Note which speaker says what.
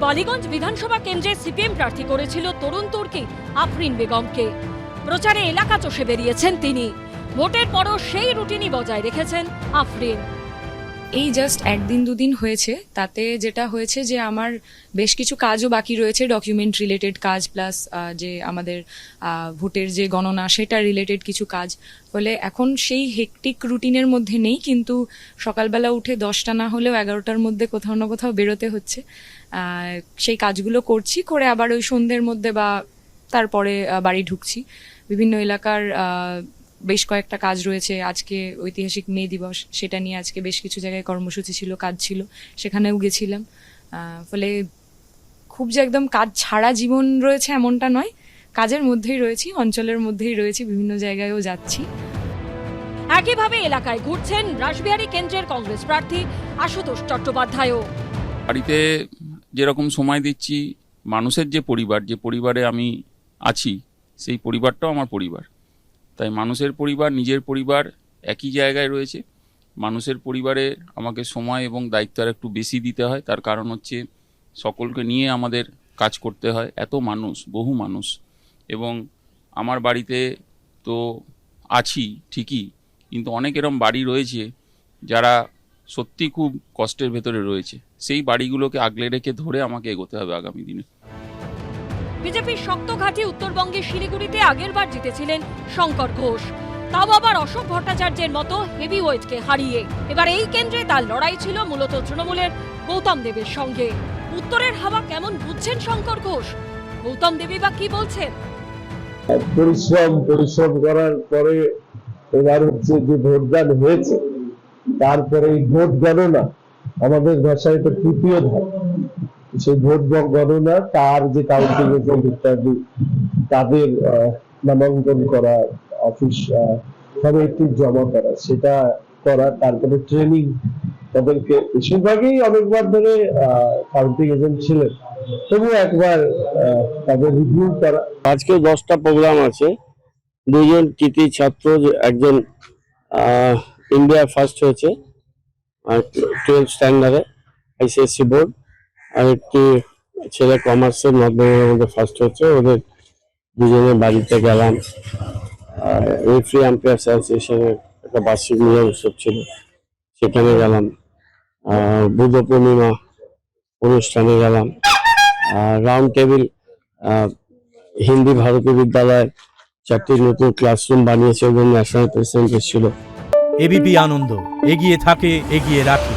Speaker 1: বালিগঞ্জ বিধানসভা কেন্দ্রে সিপিএম প্রার্থী করেছিল তরুণ তুর্কি আফরিন বেগমকে। প্রচারে এলাকা চষে বেরিয়েছেন তিনি। ভোটের পরও সেই রুটিনই বজায় রেখেছেন আফরিন।
Speaker 2: এই জাস্ট একদিন দুদিন হয়েছে, তাতে যেটা হয়েছে যে আমার বেশ কিছু কাজও বাকি রয়েছে, ডকুমেন্ট রিলেটেড কাজ প্লাস যে আমাদের ভোটের যে গণনা সেটা রিলেটেড কিছু কাজ। ফলে এখন সেই হেকটিক রুটিনের মধ্যে নেই, কিন্তু সকালবেলা উঠে 10টা না হলেও 11টার মধ্যে কোথাও না কোথাও বেরোতে হচ্ছে। সেই কাজগুলো করছি, করে আবার ওই সন্ধ্যের মধ্যে বা তারপরে বাড়ি ঢুকছি। বিভিন্ন এলাকার বেশ কয়েকটা কাজ রয়েছে। আজকে ঐতিহাসিক মে দিবস, সেটা নিয়ে আজকে বেশ কিছু জায়গায় কর্মসূচি ছিল, কাজ ছিল, সেখানেও গেছিলাম। ফলে খুব যে একদম কাজ ছাড়া জীবন রয়েছে এমনটা নয়, কাজের মধ্যেই রয়েছি, অঞ্চলের মধ্যেই রয়েছি, বিভিন্ন জায়গায়ও যাচ্ছি।
Speaker 1: একইভাবে এলাকায় ঘুরছেন রাসবিহারী কেন্দ্রের কংগ্রেস প্রার্থী আশুতোষ চট্টোপাধ্যায়ও।
Speaker 3: বাড়িতে যেরকম সময় দিচ্ছি, মানুষের যে পরিবার, যে পরিবারে আমি আছি, সেই পরিবারটাও আমার পরিবার। তাই মানুষের পরিবার, নিজের পরিবার একই জায়গায় রয়েছে। মানুষের পরিবারে আমাকে সময় এবং দায়িত্ব আর একটু বেশি দিতে হয়। তার কারণ হচ্ছে সকলকে নিয়ে আমাদের কাজ করতে হয়, এত মানুষ, বহু মানুষ। এবং আমার বাড়িতে তো আছি ঠিকই, কিন্তু অনেক এরম বাড়ি রয়েছে যারা সত্যি খুব কষ্টের ভেতরে রয়েছে। সেই বাড়িগুলোকে আগলে রেখে ধরে আমাকে এগোতে হবে আগামী দিনে।
Speaker 1: বিজেপির শক্ত ঘাঁটি উত্তরবঙ্গের শিলিগুড়িতে আগেরবার জিতেছিলেন শঙ্কর ঘোষ, তাও আবার অশোক ভট্টাচার্যের মতো হেভিওয়েটকে হারিয়ে। এবার এই কেন্দ্রে তার লড়াই ছিল মূলত তৃণমূলের গৌতম দেবের সঙ্গে। উত্তরের হাওয়া কেমন বুঝছেন শঙ্কর ঘোষ? গৌতম দেবী বা কি বলছেন?
Speaker 4: পরিশ্রম করার পরে এবার হচ্ছে যে ভোটদান হয়েছে, তারপরে এই ভোট গণনা, আমাদের ভাষায় তো তৃতীয় ধাপ। সেই ভোট গণনা, তার যে কাউন্টিং এজেন্ট ইত্যাদি তাদের নামাঙ্কন করা, অফিস সবাইকে জমা করা, সেটা করা, তারপরে ট্রেনিং তাদেরকে। বেশিরভাগই অনেকবার ধরে কাউন্টিং এজেন্ট ছিলেন, তবু একবার তাদের রিভিউ করা।
Speaker 5: আজকে 10টা প্রোগ্রাম আছে। 2জন কৃতি ছাত্র, একজন ইন্ডিয়া ফার্স্ট হয়েছে 12th স্ট্যান্ডার্ডে আইসিএসসি বোর্ড, আর একটি ছেলে কমার্সের নর্থ বেঙ্গলের মধ্যে ফার্স্ট হয়েছে। ওদের দুজনের বাড়িতে গেলাম। রেফারি আম্পায়ার্স অ্যাসোসিয়েশনের একটা বার্ষিক মিলন উৎসব ছিল, সেখানে গেলাম। বুদ্ধ পূর্ণিমা অনুষ্ঠানে গেলাম। রাউন্ড টেবিল, হিন্দি ভারতী বিদ্যালয় 4টি নতুন ক্লাসরুম বানিয়েছে, এবং ন্যাশনাল প্রেসিডেন্ট এসেছিল।
Speaker 6: এবিপি আনন্দ, এগিয়ে থাকে, এগিয়ে রাখে।